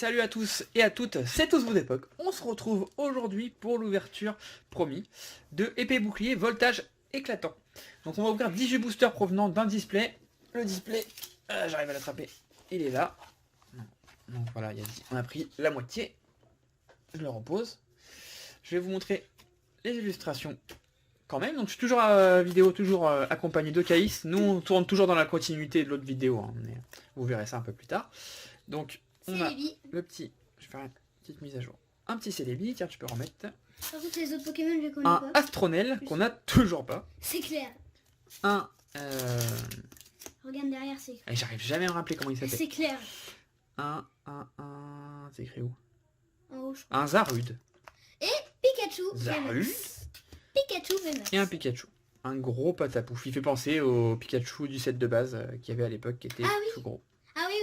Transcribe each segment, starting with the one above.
salut à tous et à toutes, c'est Tous Vos Époques. On se retrouve aujourd'hui pour l'ouverture, promis, de épée bouclier voltage éclatant. Donc on va ouvrir 18 boosters provenant d'un display. Le display, j'arrive à l'attraper, il est là. Donc voilà, on a pris la moitié. Je le repose. Je vais vous montrer les illustrations quand même. Donc je suis toujours vidéo, toujours accompagné de Caïs. Nous on tourne toujours dans la continuité de l'autre vidéo, hein, mais vous verrez ça un peu plus tard. Donc on a le petit, je vais faire une petite mise à jour. Un petit Celebi, tiens tu peux remettre. Par contre les autres Pokémon je les connais Un pas. Astronel qu'on a toujours pas. C'est clair. Un... Regarde derrière c'est clair. J'arrive jamais à me rappeler comment il s'appelle. C'est clair. C'est écrit où? En haut je crois. Un Zarude. Et Pikachu. Zarude. Pikachu Venom. Et un Pikachu. Un gros patapouf. Il fait penser au Pikachu du set de base qu'il y avait à l'époque qui était tout gros. Ah oui.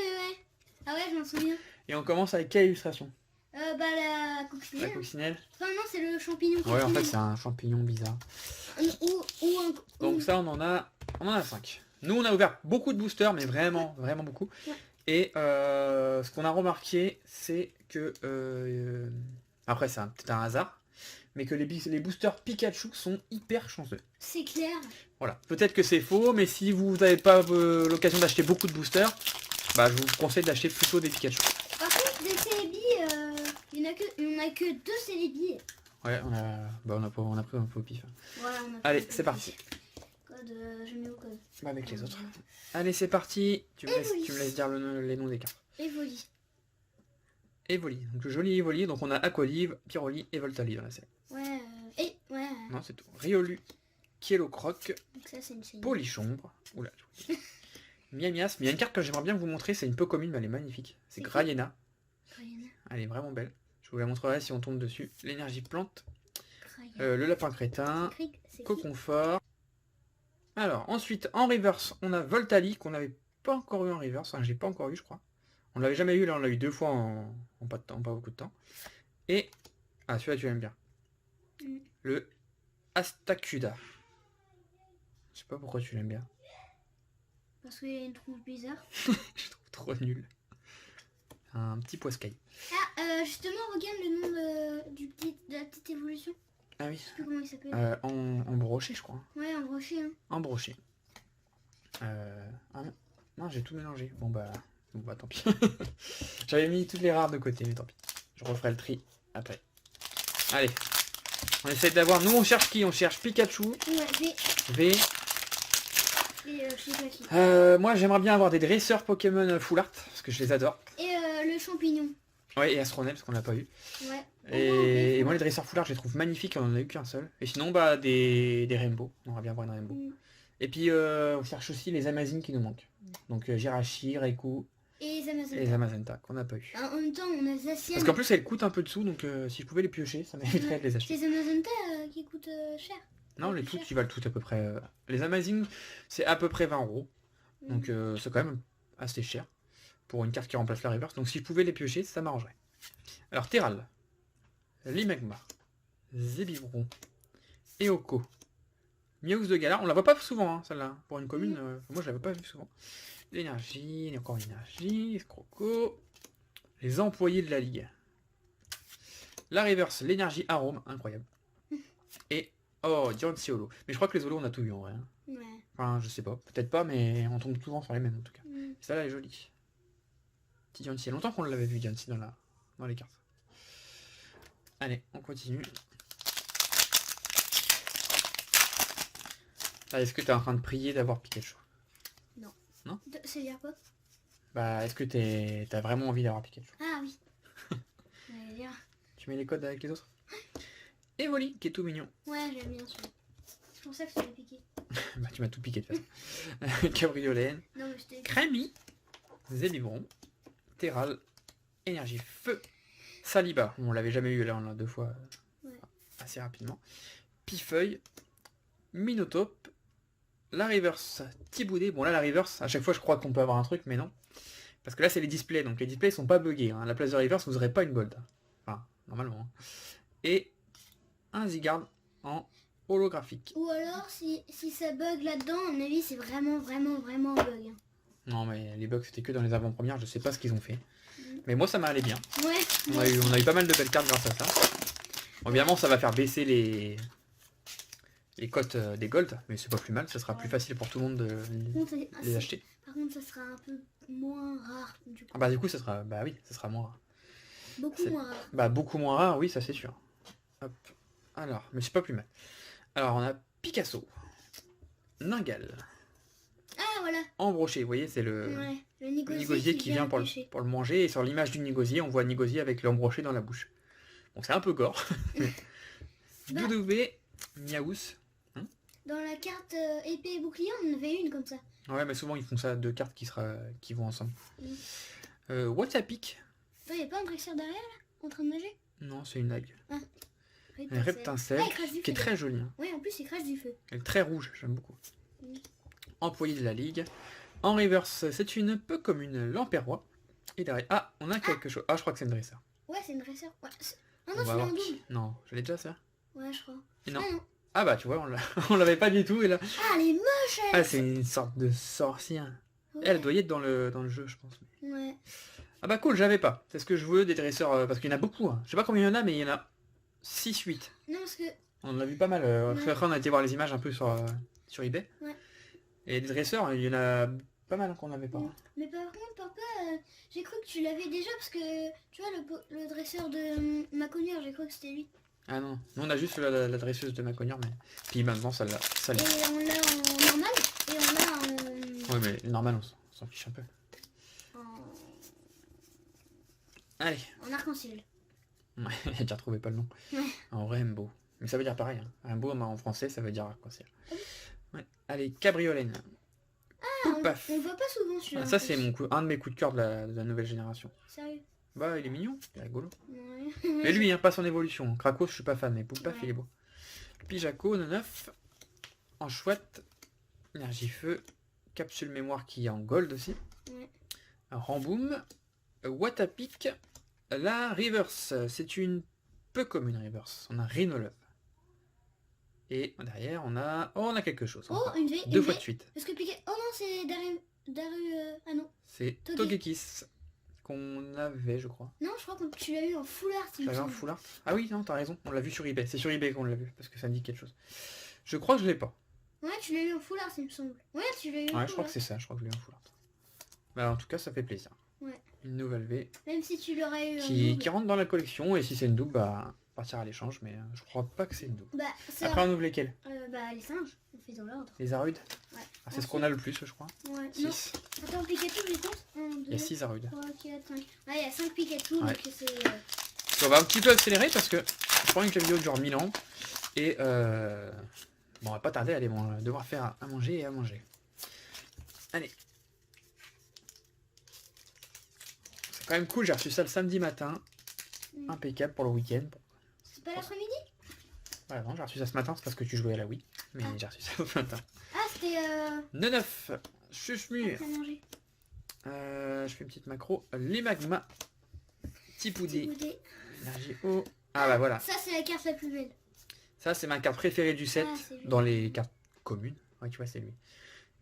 Ah ouais je m'en souviens. Et on commence avec quelle illustration? Bah la coccinelle. La coccinelle. Enfin non c'est le champignon. Ouais en fait c'est un champignon bizarre. Donc ça on en a 5. Nous on a ouvert beaucoup de boosters mais vraiment beaucoup. Ouais. Et ce qu'on a remarqué c'est que après c'est peut-être un hasard, mais que les boosters Pikachu sont hyper chanceux. C'est clair. Voilà, peut-être que c'est faux, mais si vous n'avez pas l'occasion d'acheter beaucoup de boosters, bah je vous conseille d'acheter plutôt des Pikachu. Par contre des Celebi, il n'y en a que 2 Celebi. Ouais, on a pris un peu au pif. Voilà, allez, c'est parti. Code, je mets où code? Bah avec les autres. Allez, c'est parti. Tu me laisses dire les noms des cartes. Evoli. Evoli. Donc le joli Evoli. Donc on a Aqualive, Pyroli et Voltali dans la série. Ouais, ouais. Non, c'est tout. Riolu, Kielocroc, donc ça c'est une Polichombre. Oula. Miamias. Mais il y a une carte que j'aimerais bien vous montrer. C'est une peu commune, mais elle est magnifique. C'est Grayena. Elle est vraiment belle. Je vous la montrerai si on tombe dessus. L'énergie plante. Le lapin crétin. Coconfort. Alors, ensuite, en reverse, on a Voltali, qu'on n'avait pas encore eu en reverse. Enfin, j'ai pas encore eu, je crois. On l'avait jamais eu, là, on l'a eu 2 fois en pas beaucoup de temps. Et, celui-là, tu aimes bien. Le Astacuda. Je sais pas pourquoi tu l'aimes bien. Parce qu'il y a une tronche bizarre. Je trouve trop nul. Un petit poiscaille. Justement, regarde le nom de la petite évolution. Ah oui. Je sais plus comment il s'appelle. En brochet, je crois. Ouais, en brochet. Hein. En brochet. Non, j'ai tout mélangé. Bon bah tant pis. J'avais mis toutes les rares de côté, mais tant pis. Je referai le tri après. Allez. On essaie d'avoir... Nous, on cherche qui? On cherche Pikachu. Ouais, V. Et je sais pas qui. Moi, j'aimerais bien avoir des dresseurs Pokémon Full Art, parce que je les adore. Et le champignon. Ouais, et Astronel, parce qu'on l'a pas eu. Ouais. Et moi, les dresseurs Full Art, je les trouve magnifiques, on en a eu qu'un seul. Et sinon, bah, des Rainbow. On aimerait bien avoir une Rainbow. Et puis, on cherche aussi les Amazines qui nous manquent. Donc, Jirachi, Raikou et les Amazenta, qu'on n'a pas eu. En même temps, on a Zacian. Parce qu'en plus, elles coûtent un peu de sous, donc si je pouvais les piocher, ça m'éviterait de les acheter. C'est les Amazenta qui coûtent cher. Non, les trucs qui valent tout à peu près. Les Amazines, c'est à peu près 20 €. Donc, c'est quand même assez cher pour une carte qui remplace la reverse. Donc, si je pouvais les piocher, ça m'arrangerait. Alors, Terral, Limegma, Zébibron, Eoko, Miaus de Galar. On la voit pas souvent, hein, celle-là. Pour une commune, moi, je l'avais pas vue souvent. L'énergie, encore l'énergie, Croco, les employés de la Ligue. La reverse, l'énergie arôme, incroyable. Et, Diancie Holo. Mais je crois que les Holo, on a tout eu en vrai. Hein. Ouais. Enfin, je sais pas, peut-être pas, mais on tombe souvent sur les mêmes en tout cas. Ça là est jolie. Petit Diancie, il y a longtemps qu'on l'avait vu Diancie dans les cartes. Allez, on continue. Est-ce que tu es en train de prier d'avoir Pikachu? Non. Non? C'est dire quoi? Bah, est-ce que t'as vraiment envie d'avoir Pikachu? Ah oui. Tu mets les codes avec les autres? Evoli, qui est tout mignon. Ouais, j'aime bien celui-là. C'est pour ça que je t'ai piqué. Bah, tu m'as tout piqué de toute façon. Cabriolène. Non, mais je t'ai... Crémy. Zébibron. Terral. Énergie Feu. Saliba. On l'avait jamais eu, là on l'a 2 fois. Assez rapidement. Pifeuille. Minotape. La reverse Thiboudé. Bon là la reverse, à chaque fois je crois qu'on peut avoir un truc, mais non. Parce que là c'est les displays, donc les displays sont pas buggés. Hein. À la place de reverse, vous n'aurez pas une gold. Enfin, normalement. Hein. Et un Zygarde en holographique. Ou alors si ça bug là-dedans, à mon avis c'est vraiment un bug. Non mais les bugs c'était que dans les avant-premières, je sais pas ce qu'ils ont fait. Mais moi, ça m'allait bien. Ouais. On a eu pas mal de belles cartes grâce à ça. Bon, évidemment, ça va faire baisser les cotes des gold, mais c'est pas plus mal. Ça sera plus facile pour tout le monde de les acheter. Par contre, ça sera un peu moins rare. Du coup. Ah bah du coup, ça sera, bah oui, ça sera moins rare. Beaucoup moins rare. Bah beaucoup moins rare, oui, ça c'est sûr. Hop. Alors, mais c'est pas plus mal. Alors, on a Picasso, Ningal, Ah voilà. Embroché, vous voyez, c'est le Nigosier qui vient pour le manger. Et sur l'image du Nigosier, on voit Nigosier avec l'embroché dans la bouche. Bon, c'est un peu gore. Doudouvé, Miaous. Dans la carte épée et bouclier, on en avait une comme ça. Ouais, mais souvent ils font ça, deux cartes qui vont ensemble. Whatsappik. Il n'y a pas un dresseur derrière là, en train de nager? Non, c'est une algue. Ah. Un reptincelle qui est très joli. Hein. Oui, en plus il crache du feu. Elle est très rouge, j'aime beaucoup. Employé de la ligue. En reverse, c'est une peu comme une Lamperrois. Et derrière. Ah, on a quelque chose. Ah, je crois que c'est une dresseur. Ouais, c'est une dresseur. Ouais. Ah On non, va c'est un voir double. Non, je l'ai déjà ça. Ouais, je crois. Et non. Ah non. Ah bah tu vois, on l'avait pas du tout et là. Ah, elle est moche elle. Ah, c'est une sorte de sorcière. Ouais. Elle doit y être dans le jeu, je pense. Ouais. Ah bah cool, j'avais pas. C'est ce que je veux des dresseurs, parce qu'il y en a beaucoup. Hein. Je sais pas combien il y en a, mais il y en a 6-8. Non, parce que... On en a vu pas mal. Ouais. Après, on a été voir les images un peu sur eBay. Ouais. Et des dresseurs, il y en a pas mal qu'on n'avait pas. Ouais. Mais par contre, papa, j'ai cru que tu l'avais déjà parce que, tu vois, le dresseur de Maconière, j'ai cru que c'était lui. Ah non, nous on a juste la dresseuse de Maconière, mais... Puis maintenant, ça l'est. Et on l'a en normal et on l'a en... Oui, mais normal, on s'en fiche un peu. Allez. En arc-en-ciel. Ouais, j'ai déjà retrouvé pas le nom. Ouais. En rainbow. Mais ça veut dire pareil. Hein. Rainbow en français, ça veut dire arc-en-ciel. Ouais. Allez, cabriolène. Ah, on le voit pas souvent celui-là. Ah, ça, c'est un de mes coups de cœur de la nouvelle génération. Sérieux? Bah, il est mignon, il est rigolo. Ouais. Mais lui, hein, pas son évolution. Krakos, je suis pas fan, mais Poulpaf, Ouais. il est beau. Pijaco, 9. En chouette. Énergie feu. Capsule mémoire qui est en gold aussi. Ouais. Ramboum. Watapic. La reverse, c'est une peu comme une reverse. On a Rhinolove. Et derrière, on a quelque chose. Oh, encore. une V. Deux fois de suite. Parce que Piquet... Oh non, c'est ah non. C'est Togekis qu'on avait, je crois. Non, je crois que tu l'as eu en full art. il me J'avais un semble. full art. Ah oui, non, t'as raison. On l'a vu sur eBay. C'est sur eBay qu'on l'a vu, parce que ça me dit quelque chose. Je crois que je l'ai pas. Ouais, tu l'as eu en full art, il me semble. Ouais, tu l'as eu en Ouais, full je crois art. que c'est ça. Je crois que je l'ai en full art. Bah, en tout cas, ça fait plaisir. Ouais. Une nouvelle V Même si tu l'aurais eu en qui double. rentre dans la collection. Et si c'est une double, bah, partir à l'échange. Mais je crois pas que c'est une double. Bah, ça... Après, on ouvre lesquels? bah, les singes, on fait dans l'ordre. Les Arudes. Ouais. Ah, c'est ce qu'on a le plus, je crois. Ouais. Non. 6. Attends, Pikachu, je compte. 1, 2, Il y a 6 Arudes. 3, 4, 5. Ouais, il y a 5 Pikachu, Ouais. donc c'est... On va un petit peu accélérer parce que je crois que la vidéo dure 1000 ans. Et bon, on va pas tarder à aller devoir faire à manger et à manger. Allez. C'est quand même cool, j'ai reçu ça le samedi matin. Impeccable pour le week-end. C'est pas l'après-midi? Voilà, non, j'ai reçu ça ce matin, c'est parce que tu jouais à la Wii. Mais j'ai reçu ça ce matin. Ah, c'était... 9. Chuchemur. après manger. Je fais une petite macro. Les magmas. Tipoudé. Goûter. Énergie eau. Ah bah voilà. Ça, c'est la carte la plus belle. Ça, c'est ma carte préférée du set, Ah, c'est lui. dans les cartes communes. Ouais, tu vois, c'est lui.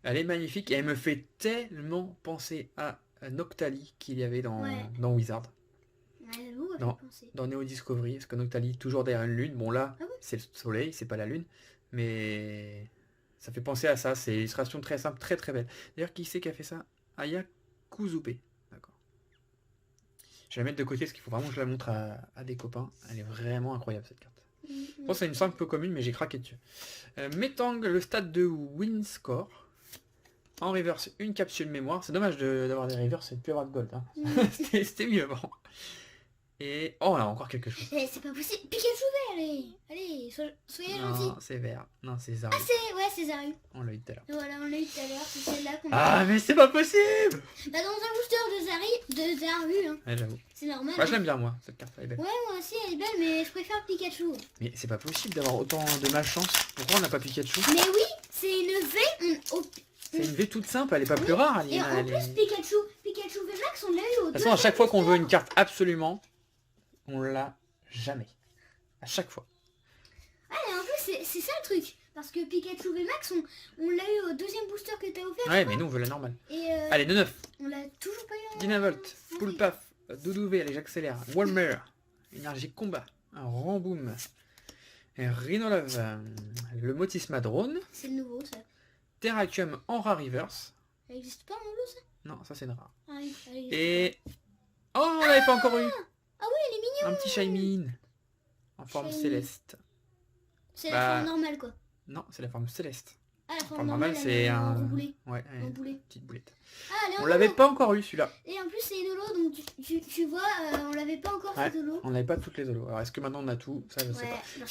Elle est magnifique et elle me fait tellement penser à Noctali qu'il y avait dans Wizard, Ouais, j'avoue, elle Non. fait penser. dans Neo Discovery. Parce que Noctali, toujours derrière une lune. Bon, là, Ah bon c'est le soleil, c'est pas la lune. Mais ça fait penser à ça. C'est une illustration très simple, très très belle. D'ailleurs, qui c'est qui a fait ça? Aya Kuzupe. D'accord. Je vais la mettre de côté parce qu'il faut vraiment que je la montre à des copains. Elle est vraiment incroyable cette carte. Je pense que c'est une simple peu commune, mais j'ai craqué dessus. Metang, le stade de Winscore. En reverse, une capsule mémoire. C'est dommage d'avoir des reverse et de plus avoir de gold. Hein. C'était mieux avant. Et... Oh, on a encore quelque chose. Eh, c'est pas possible. Pikachu vert, allez. Allez, soyez gentils. Non, c'est vert. Non, c'est Zaru. Ah, c'est... Ouais, c'est Zaru. On l'a eu tout à l'heure. Voilà, on l'a eu tout à l'heure. C'est celle-là qu'on a... Ah, mais c'est pas possible! Bah, dans un booster de Zaru, hein. Ouais, j'avoue. C'est normal. Moi, je l'aime bien, moi, cette carte. Elle est belle. Ouais, moi aussi, elle est belle, mais je préfère Pikachu. Mais c'est pas possible d'avoir autant de malchance. Pourquoi on n'a pas Pikachu? Mais oui, c'est une V. C'est une V toute simple, elle est pas plus rare. Et en plus, Pikachu VMAX, on l'a eu au De toute façon, à chaque fois qu'on veut une carte absolument, on l'a jamais. À chaque fois. Ah, et en plus, c'est ça le truc. Parce que Pikachu VMAX, on l'a eu au deuxième booster que t'as offert. Ouais, mais nous, on veut la normale. Et Allez, 9. on l'a toujours pas eu en... Dynavolt, Poulpaf, Doudouvé, allez j'accélère. Walmer, énergie combat. Un Ramboom. Et Rhinolove. Le Motisma drone. C'est le nouveau ça. Terrakium en rare reverse. Ça existe pas en nouveau ça? Non, ça c'est une rare. Ah oui, allez. Et... Oh, on l'avait pas encore eu. Ah oui, elle est mignonne. Un petit Shaymin. En forme Shaymin. céleste. C'est Bah, la forme normale quoi. Non, c'est la forme céleste. Ah, la La forme forme normale, normale, elle c'est est un... en boulet. Ouais, En une boulet. petite boulette. Ah, elle est en On l'avait holo. pas encore eu celui-là. Et en plus c'est une holo, donc tu vois, on l'avait pas encore Ouais. cette holo. On n'avait pas toutes les holos. Alors est-ce que maintenant on a tout? Ça je sais Ouais, pas. parce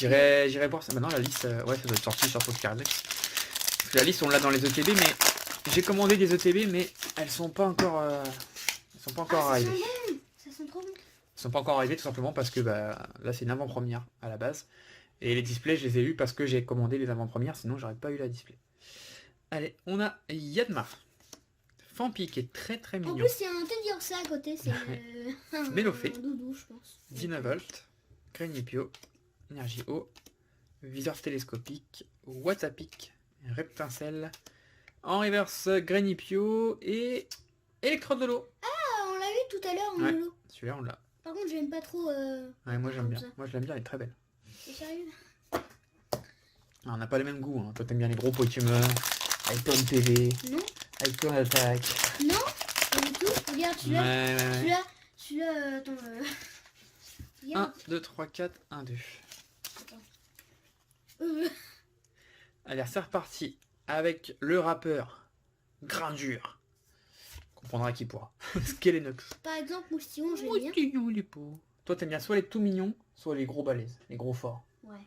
J'irai voir ça maintenant la liste. Ouais, ça doit être sorti sur Pokédex. Parce que la liste on l'a dans les ETB, mais j'ai commandé des ETB, mais elles sont pas encore. Elles sont pas encore ça arrivées. sent bon. Ça sent trop bon. Elles sont pas encore arrivées tout simplement parce que bah là c'est une avant-première à la base. Et les displays je les ai eu parce que j'ai commandé les avant-premières, sinon j'aurais pas eu la display. Allez, on a Yadma. Fampi qui est très très En mignon. plus, il y a un Teddy Ursa à côté, c'est un Mélophée. doudou, je pense. Dynavolt, Grenippio, Énergie eau, Viseur télescopique, Watapic, Reptincelle, en reverse Grenippio et Électrode de l'eau. Ah, on l'a vu tout à l'heure en Ouais. holo. Celui-là on l'a. Par contre, j'aime pas trop. Ouais, moi j'aime comme bien. ça. Moi je l'aime bien, elle est très belle. C'est sérieux? Ah, on n'a pas les mêmes goûts. Hein. Toi t'aimes bien les gros Pokémon, avec plein de PV, Non, avec plein d'attaques. non, pas du tout. Regarde, celui-là. Ouais. Celui-là, attends. 1, Regarde. 2, 3, 4, 1, 2. Euh, Allez, c'est reparti avec le rappeur Grindure. Comprendra qui pourra. Skelenox. Par exemple, Moustillon, j'aime bien. Moustillon, les peaux. Toi, t'aimes bien soit les tout mignons, soit les gros balèzes, les gros forts. Ouais.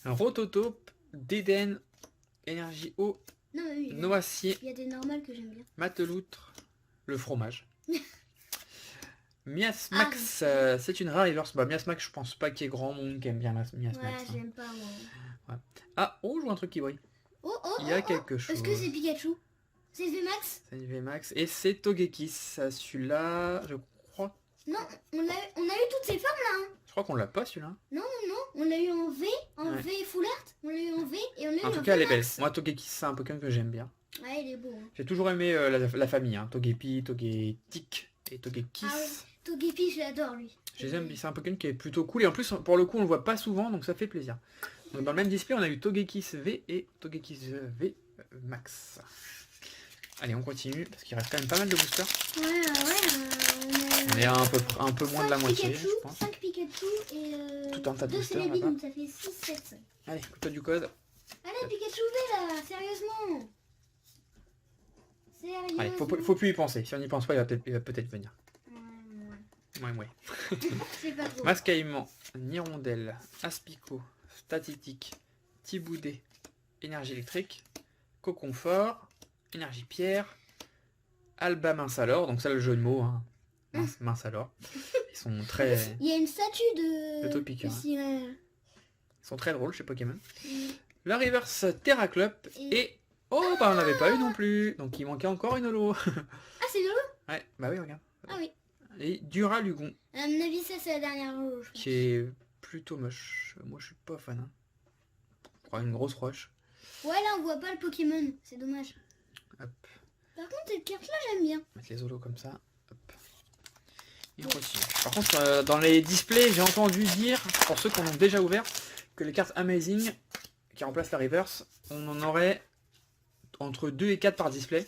Un Rototope, Déden, Énergie eau, Non, mais oui, Noacier, il y a des normales que j'aime bien. Mateloutre, le fromage. Miasmax, Ah, c'est une rare reverse. Bah, Miasmax, je pense pas qu'il y ait grand monde qui aime bien Miasmax. Ouais, hein. j'aime pas moi. Ah, oh, je vois un truc qui brille. Oh, oh, Il y a oh, quelque oh. chose. Est-ce que c'est Pikachu? C'est VMAX? C'est une VMAX. Et c'est Togekiss. Celui-là, je Non, on a eu toutes ces formes là. Hein. crois qu'on l'a pas celui-là. Non, on l'a eu en V, Ouais. V full art, on l'a eu en V et on l'a eu En en tout cas, elle est belle. VMAX. Moi, Togekiss, c'est un Pokémon que j'aime bien. Ouais, il est beau. Hein. J'ai toujours aimé la famille. Hein. Togepi, Togetic et Togekiss. Ah oui, Togepi, je l'adore lui. Je les aime, c'est un Pokémon qui est plutôt cool. Et en plus, pour le coup, on le voit pas souvent, donc ça fait plaisir. Donc, dans le même display, on a eu Togekiss V et Togekiss V Max. Allez, on continue, parce qu'il reste quand même pas mal de boosters. Ouais, On est à un peu moins de la 5 moitié, Pikachu, je pense. 5 Pikachu et Tout un tas de 2 boosters, Celebi, là-bas. donc ça fait 6, 7, 5. Allez, couteau du code. Allez, Pikachu V là, sérieusement. Sérieusement. Allez, faut plus y penser. Si on n'y pense pas, il va peut-être venir. Ouais. C'est pas trop. Mascaillement, Nirondelle, Aspico, Statitique, Tiboudé, Énergie électrique, Coconfort, Énergie pierre, Alba mince alors, donc ça le jeu de mots, hein. Mince alors. Ils sont très, Il y a une statue de... Topic, hein. Ici, ouais. Ils sont très drôles chez Pokémon. Mm. La reverse Terraclop et... Oh bah on n'avait pas eu non plus, donc il manquait encore une holo. Ah, c'est de l'eau? Ouais, bah oui regarde. Ah oui. Et Duralugon, À mon avis, ça c'est la dernière holo. je pense. qui est plutôt moche. Moi je suis pas fan. Hein. Oh, une grosse roche. Ouais, là on voit pas le Pokémon, c'est dommage. Hop. Par contre, cette carte là, j'aime bien. Mettre les holos comme ça. Hop. Et on continue. Par contre, dans les displays, j'ai entendu dire, pour ceux qui en ont déjà ouvert, que les cartes Amazing, qui remplacent la reverse, on en aurait entre 2 et 4 par display.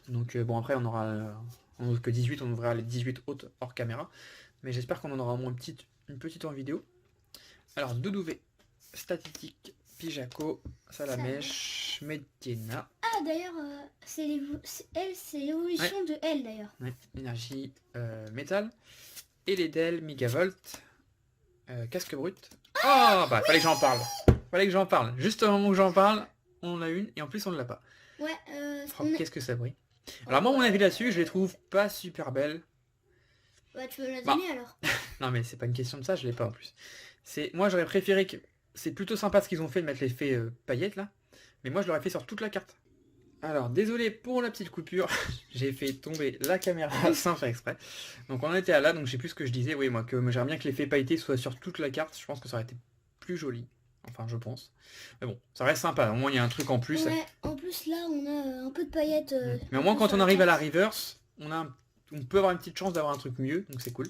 Donc bon, après on aura que 18, on ouvrira les 18 autres hors caméra. Mais j'espère qu'on en aura au moins une petite en vidéo. Alors, Doudouvé, Statistique, Pijaco, Salamèche, Medina. Ah, d'ailleurs, c'est l'évolution de elle d'ailleurs. Ouais, énergie métal. Et les Del, Megavolt, casque brut. Oh bah fallait que j'en parle. Fallait que j'en parle. Juste au moment où j'en parle, on en a une et en plus on ne l'a pas. Ouais, Oh, qu'est-ce que ça brille. Alors moi mon avis là-dessus, je les trouve pas super belles. Ouais, tu veux me la Bah. donner alors? Non mais c'est pas une question de ça, je l'ai pas en plus. Moi j'aurais préféré que... C'est plutôt sympa ce qu'ils ont fait de mettre l'effet paillettes là. Mais moi je l'aurais fait sur toute la carte. Alors désolé pour la petite coupure, j'ai fait tomber la caméra sans faire exprès. Donc on en était à là, donc je sais plus ce que je disais. Oui moi j'aimerais bien que l'effet pailleté soit sur toute la carte, je pense que ça aurait été plus joli. Enfin je pense. Mais bon, ça reste sympa, au moins il y a un truc en plus. Ouais, en plus là on a un peu de paillettes. Mais au moins quand on arrive à la reverse, on a on peut avoir une petite chance d'avoir un truc mieux, donc c'est cool.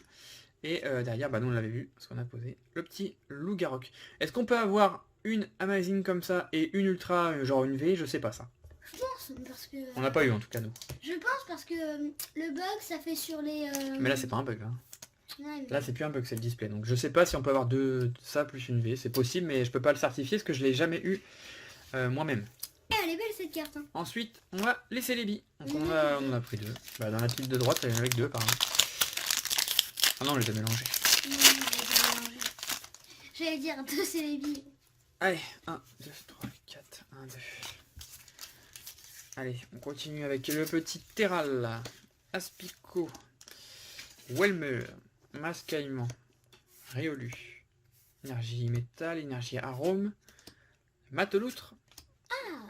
Et derrière, bah nous on l'avait vu, parce qu'on a posé le petit Loup-Garok. Est-ce qu'on peut avoir une Amazing comme ça et une Ultra, genre une V? Je sais pas ça. Je pense, parce que... On n'a pas eu en tout cas nous. Je pense parce que le bug, ça fait sur les... Mais là c'est pas un bug. Hein. Ouais, mais... Là c'est plus un bug, c'est le display. Donc je sais pas si on peut avoir ça plus une V. C'est possible, mais je peux pas le certifier parce que je l'ai jamais eu moi-même. Elle est belle cette carte. Hein. Ensuite, on va laisser les billes. Donc on en a pris deux. Bah, dans la pile de droite, il y en avait que deux par exemple. Ah non, on les a mélangés. J'allais dire deux c'est les billes. Allez, 1, 2, 3, 4, 1, 2. Allez, on continue avec le petit Terral, Aspico, Welmer, Mascaillement, Riolu, Énergie Métal, Énergie Arôme, Mateloutre,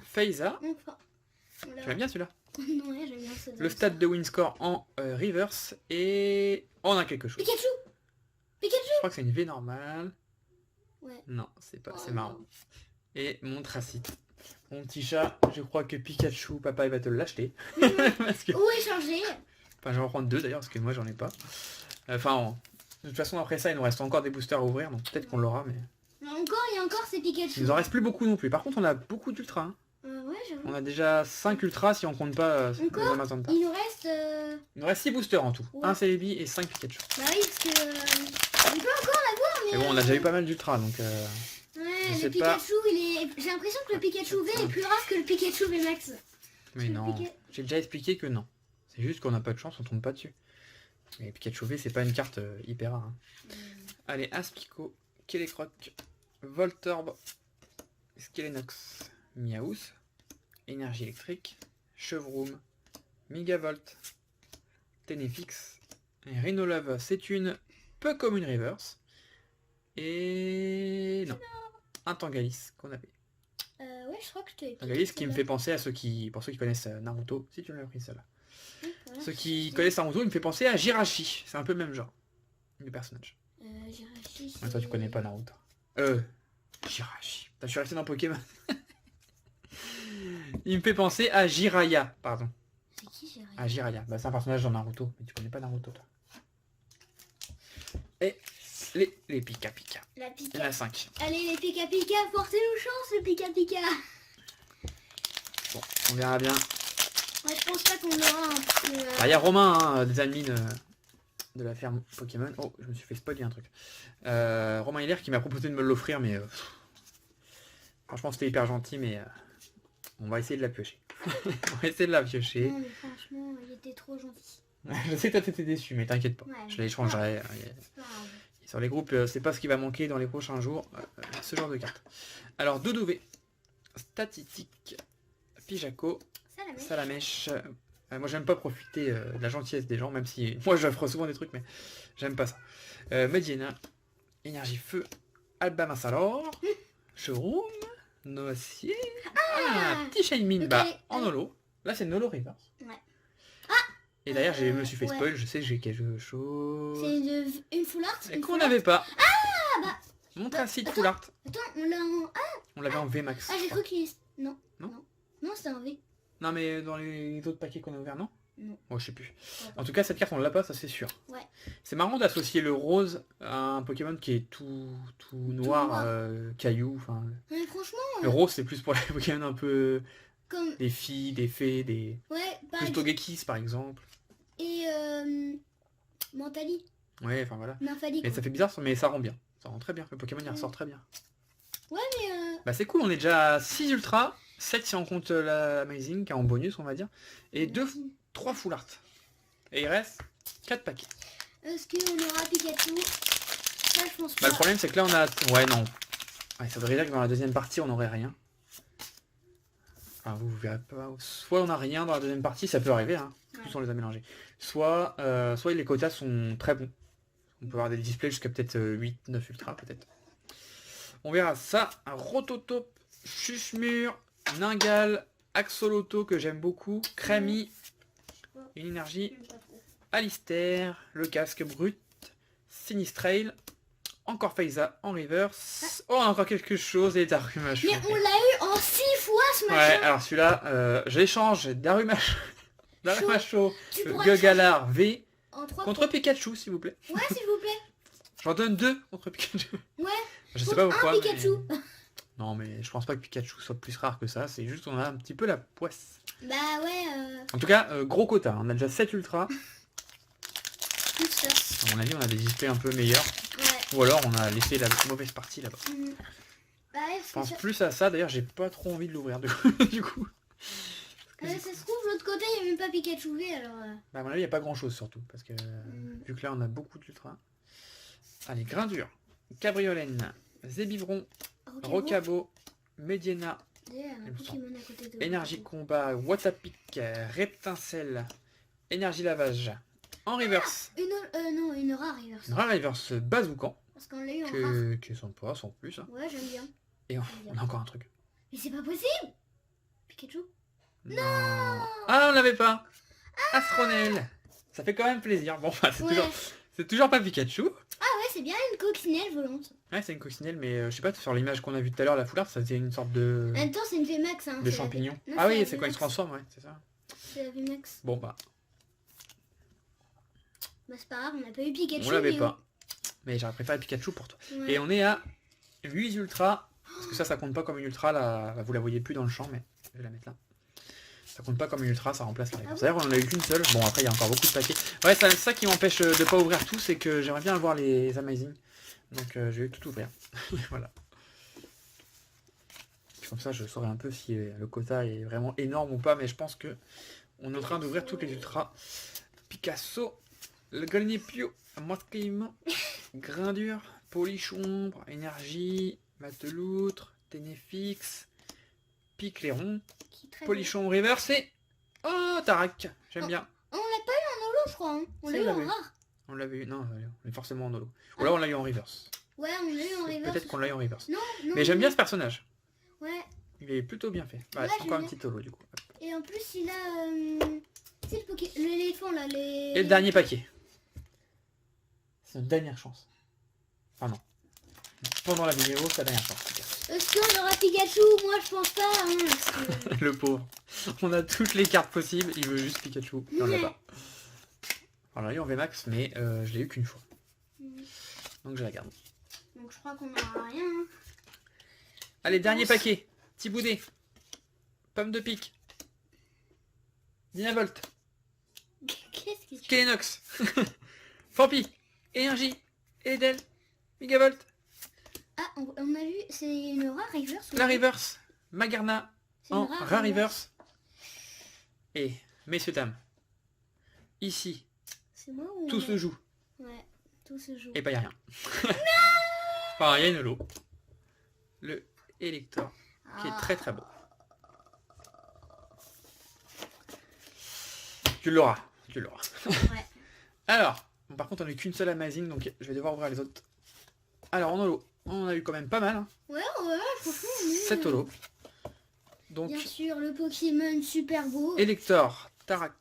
Faiza. Tu l'aimes bien celui-là? Non, ouais, j'aime bien ça. Le stade de Winscore en reverse et oh, on a quelque chose. Pikachu. Pikachu. Je crois que c'est une V normale. Ouais. Non, c'est pas, c'est Oh, marrant. non. Et mon Tracite. Mon petit chat, je crois que Pikachu, papa il va te l'acheter. Parce que... Où échanger? Enfin, je vais en prendre deux d'ailleurs, parce que moi j'en ai pas. Enfin, de toute façon, après ça, il nous reste encore des boosters à ouvrir, donc peut-être qu'on l'aura, mais... Encore et encore, c'est Pikachu. Il nous en reste plus beaucoup non plus. Par contre, on a beaucoup d'ultra. Hein. Ouais, j'avoue. On a déjà 5 ultras si on compte pas les Encore Amazonta. Il nous reste... Il nous reste 6 boosters en tout. Ouais. Un Celebi et 5 Pikachu. Bah oui, parce que... on peut encore l'avoir, mais... Et bon, on a déjà eu pas mal d'ultra, donc... Ouais, je sais le Pikachu, il est... J'ai l'impression que le Pikachu V est plus rare que le Pikachu V Max. Mais non, j'ai déjà expliqué que non. C'est juste qu'on n'a pas de chance, on tombe pas dessus. Mais Pikachu V, c'est pas une carte hyper rare. Hein. Allez, Aspico, Kelekroc, Voltorb, Skelenox, Miaous, Énergie électrique, Chevroom, Megavolt, Tenefix, et Rhinolove, c'est une peu comme une reverse. Et non, un Tangalis qu'on avait. Ouais, je crois que je t'ai... Tangalis qui me fait penser à ceux qui, pour ceux qui connaissent Naruto, si tu l'as pris celle-là. Voilà. Ceux qui connaissent Naruto, il me fait penser à Jirachi. C'est un peu le même genre de personnage. Jirachi, Ouais, toi tu connais pas Naruto. Jirachi. Je suis resté dans Pokémon. Il me fait penser à Jiraiya, pardon. C'est qui Jirachi? À Jiraiya. Bah, c'est un personnage dans Naruto, mais tu connais pas Naruto toi. Et les Pika Pika. La Il y en Pika. a 5. Allez les Pika Pika, portez-nous chance le Pika Pika. Bon, on verra bien. Ouais, je pense pas qu'on l'aura. Hein, Il y a Romain, hein, des admins de la ferme Pokémon. Oh, je me suis fait spoiler un truc. Romain Hilaire qui m'a proposé de me l'offrir, mais franchement c'était hyper gentil, mais on va essayer de la piocher. On va essayer de la piocher. non mais franchement, il était trop gentil. Je sais que toi t'étais déçu, mais t'inquiète pas. Ouais, Je l'échangerai. c'est pas grave. Sur les groupes, c'est pas ce qui va manquer dans les prochains jours, ce genre de carte. Alors, Dodové, Statistique, Pijaco, Salamèche. Salamèche. Moi, j'aime pas profiter de la gentillesse des gens, même si moi, j'offre souvent des trucs, mais j'aime pas ça. Medina, Énergie Feu, Alba Massalor, Chevroom, Noacier, petit Shaymin, Ok, bah, en Nolo. Là, c'est Nolo Reverse. Ouais. Et d'ailleurs, je me suis fait ouais. spoil, je sais que j'ai quelque chose. C'est une full art. Et une qu'on full art. n'avait pas. bah. Mon Tracite Attends. Full Art. Attends, on l'a en... On l'avait en VMAX. Ah, j'ai cru qu'il est... Non. Non. Non, c'était un V. Non, mais dans les autres paquets qu'on a ouverts, non? Non. Oh, je sais plus. En tout cas, cette carte, on l'a pas, ça c'est sûr. Ouais. C'est marrant d'associer le rose à un Pokémon qui est tout noir, noir. caillou. Enfin, Mais franchement, le rose, c'est plus pour les Pokémon un peu... comme... Des filles, des fées, des... Ouais, par Plus exemple. Togekiss, par exemple. Et Mentali. Ouais, enfin voilà. Nymphali. Mais ça fait bizarre, mais ça rend bien. Ça rend très bien. Le Pokémon, il ressort très bien. Ouais, mais... Bah c'est cool, on est déjà à 6 ultra, 7 si on compte la Amazing, qui est en bonus, on va dire. Et 3 full art. Et il reste 4 paquets. Est-ce qu'on aura Pikachu? Ça, je pense Bah pas. le problème c'est que là on a... Ouais non. Ouais, ça voudrait dire que dans la deuxième partie on n'aurait rien. Enfin vous verrez pas. Soit on a rien dans la deuxième partie, ça peut arriver, hein. Plus on les a mélangés. Soit les quotas sont très bons. On peut avoir des displays jusqu'à peut-être 8, 9 ultra peut-être. On verra ça. Un Rototope, Chuchmur, Ningal, Axoloto que j'aime beaucoup, Crami, une énergie, Alistair, le casque brut, Sinistrail, encore Faiza en reverse. Oh, encore quelque chose et Darumach. Mais on l'a eu en 6 fois ce Ouais, machin. alors celui-là, je l'échange Darumach Darmacho, Tu pourras Gugalar V En 3 contre Pikachu, s'il vous plaît. Ouais, s'il vous plaît. J'en donne 2 contre Pikachu. Ouais. Je sais Contre pas pourquoi. un Pikachu. Mais... Non, mais je pense pas que Pikachu soit plus rare que ça. C'est juste qu'on a un petit peu la poisse. Bah ouais, En tout cas, gros quota. On a déjà 7 ultras. tout ça. À mon avis, on a des displays un peu meilleurs. Ouais. Ou alors, on a laissé la mauvaise partie là-bas. Mhm. Bah ouais, Je pense parce que plus à ça. D'ailleurs, j'ai pas trop envie de l'ouvrir du coup. ça se trouve, l'autre côté, il n'y a même pas Pikachu V, alors... Bah, à mon avis, il n'y a pas grand-chose surtout. Parce que vu que là, on a beaucoup d'ultras. Allez, Grindure, Cabriolène, Zébivron, Rocabo, Mediena, Un Pokémon à côté de Énergie Combat, Watapic, Reptincelle, Énergie Lavage, en reverse. Une rare reverse. Une rare reverse Bazoukan, Parce qu'on l'a eu en rare. qui est sympa, sans plus. Hein. Ouais, j'aime bien. Et on a encore un truc. Mais c'est pas possible. Pikachu. Non. Ah, on l'avait pas. Astronel. Ça fait quand même plaisir. Bon, bah, Ouais. c'est toujours pas Pikachu. Ah ouais, c'est bien une coccinelle volante. Ouais, c'est une coccinelle, mais je sais pas, sur l'image qu'on a vue tout à l'heure, la foulard, ça faisait une sorte de... En même temps, c'est une VMAX. Hein, de c'est champignon. Non, Ah c'est oui, la c'est quand il se VMAX. transforme, ouais, c'est ça. C'est la VMAX. Bon, bah, Bah c'est pas grave, on n'a pas eu Pikachu. on l'avait mais pas. Mais j'aurais préféré Pikachu pour toi. Ouais. Et on est à 8 ultras. Parce que ça compte pas comme une ultra, là. Vous la voyez plus dans le champ, mais je vais la mettre là. Ça compte pas comme une ultra, ça remplace la reverse. D'ailleurs, on en a eu qu'une seule. Bon, après, il y a encore beaucoup de paquets. Ouais, c'est ça qui m'empêche de pas ouvrir tout, c'est que j'aimerais bien avoir les Amazing. Donc, je vais tout ouvrir. Voilà. Comme ça, je saurai un peu si le quota est vraiment énorme ou pas, mais je pense que on est en train d'ouvrir toutes les ultras. Picasso, le Galnipio, Masqueim, Grindure, Polichombre, Énergie, Mateloutre, Ténéfix, Picléron, Qui est très Polichon reverse et... Oh, Tarak, j'aime bien. bon. On l'a pas eu en holo, je crois. Hein. On Si, l'a on eu en l'a eu. rare. On l'avait eu, non, on est forcément en holo. Ou là, on l'a eu en reverse. Ouais, on l'a eu en reverse. Peut-être qu'on l'a eu en reverse. Non, non. Mais j'aime bien ce personnage. Ouais. Il est plutôt bien fait. Bah, Ouais, c'est encore j'aime un petit holo du coup. Et en plus, il a... c'est l'éléphant là, les... Et le dernier paquet. C'est notre dernière chance. Enfin non. Pendant la vidéo, c'est la dernière chance. Est-ce qu'on aura Pikachu? Moi, je pense pas. Hein, parce que- Le pauvre. On a toutes les cartes possibles, il veut juste Pikachu. Il n'en a pas. Alors là, il en VMAX, mais je l'ai eu qu'une fois. Donc je la garde. Donc je crois qu'on n'aura rien. Hein. Allez, dernier paquet. Thiboudé. Pomme de pique. Dynavolt. Qu'est-ce que tu... Kelenox. Fampi. Énergie. Edel. Megavolt. Ah, on a vu, c'est une rare reverse. La reverse. Magarna. C'est une En rare rare reverse. Et, messieurs, dames. Ici, C'est moi ou... tout se joue. Ouais, tout se joue. Et pas y a rien. Enfin, il y a une holo. Le Elector. Qui est très très beau. Tu l'auras. Tu l'auras. Ouais. Alors, bon, par contre on n'a eu qu'une seule Amazing, donc je vais devoir ouvrir les autres. Alors en holo, on a eu quand même pas mal. Hein. Ouais, franchement, on est... 7 holo. Donc Bien sûr, le Pokémon super beau. Elector, Tarak,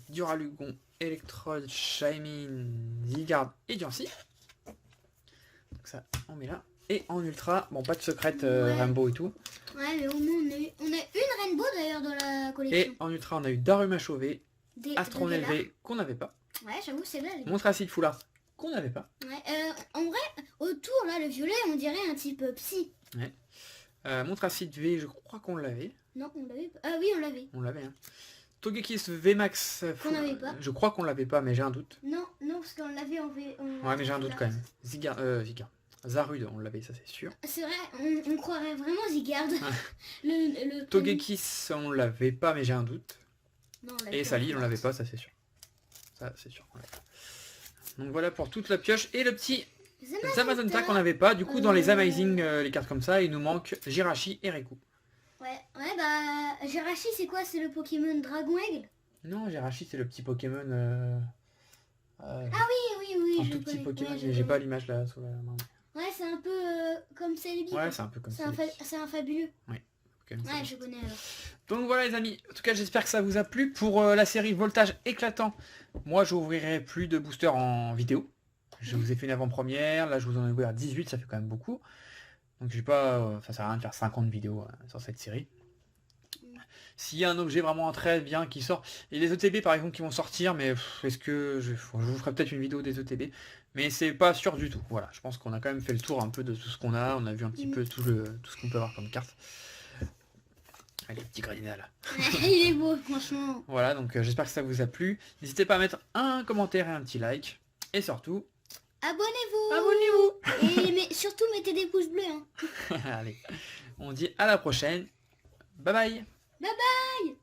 Duralugon, Electrode, Shaymin, Zygarde et Diancie. Donc ça, on met là. Et en ultra, bon pas de secrète Ouais. Rainbow et tout. Ouais, mais au moins on a une Rainbow d'ailleurs dans la collection. Et en ultra, on a eu Daruma Chauvet, Des Astronel Galar. V qu'on n'avait pas. Ouais, j'avoue, c'est là. Montracide Foulard qu'on n'avait pas. Ouais, en vrai, autour là, le violet, on dirait un type psy. Montracide V, je crois qu'on l'avait. Non, on l'avait pas. Ah oui, on l'avait. On l'avait. Hein. Togekis VMAX. Qu'on n'avait pas. Je crois qu'on l'avait pas, mais j'ai un doute. Non, parce qu'on l'avait en V. Ouais, mais j'ai un doute quand même. Zygarde. Zarud, on l'avait, ça c'est sûr. C'est vrai, on croirait vraiment Zygarde. le Togekis, on l'avait pas, mais j'ai un doute. Non, on l'avait Et pas. Sali, on l'avait pas, ça c'est sûr. Ça c'est sûr. Ouais. Donc voilà pour toute la pioche. Et le petit Zamazenta qu'on n'avait pas. Du coup, dans les Amazing, les cartes comme ça, il nous manque Jirachi et Raikou. Ouais, bah, Jirachi, c'est quoi? C'est le Pokémon Dragon Aigle? Non, Jirachi, c'est le petit Pokémon. Oui, un je tout petit connais. Pokémon, Ouais, je mais j'ai connais. pas l'image là sous la main. Ouais, c'est un peu comme Celebi. Ouais, c'est un peu comme ça. C'est un fabuleux. Pokémon, Ouais, je connais alors. Donc voilà les amis, en tout cas j'espère que ça vous a plu pour la série Voltage éclatant. Moi j'ouvrirai plus de boosters en vidéo. Je vous ai fait une avant-première, là je vous en ai ouvert 18, ça fait quand même beaucoup. Donc j'ai pas, ça sert à rien de faire 50 vidéos sur cette série. s'il y a un objet vraiment très bien qui sort. Et les ETB par exemple qui vont sortir, mais est-ce que je vous ferai peut-être une vidéo des ETB, mais c'est pas sûr du tout. Voilà, je pense qu'on a quand même fait le tour un peu de tout ce qu'on a. On a vu un petit peu tout ce qu'on peut avoir comme carte. Allez, petit Gradina là. Il est beau, franchement. Voilà, donc j'espère que ça vous a plu. N'hésitez pas à mettre un commentaire et un petit like. Et surtout, Abonnez-vous. abonnez-vous. Et mais surtout, mettez des pouces bleus. Hein. Allez, on dit à la prochaine. Bye bye. Bye bye.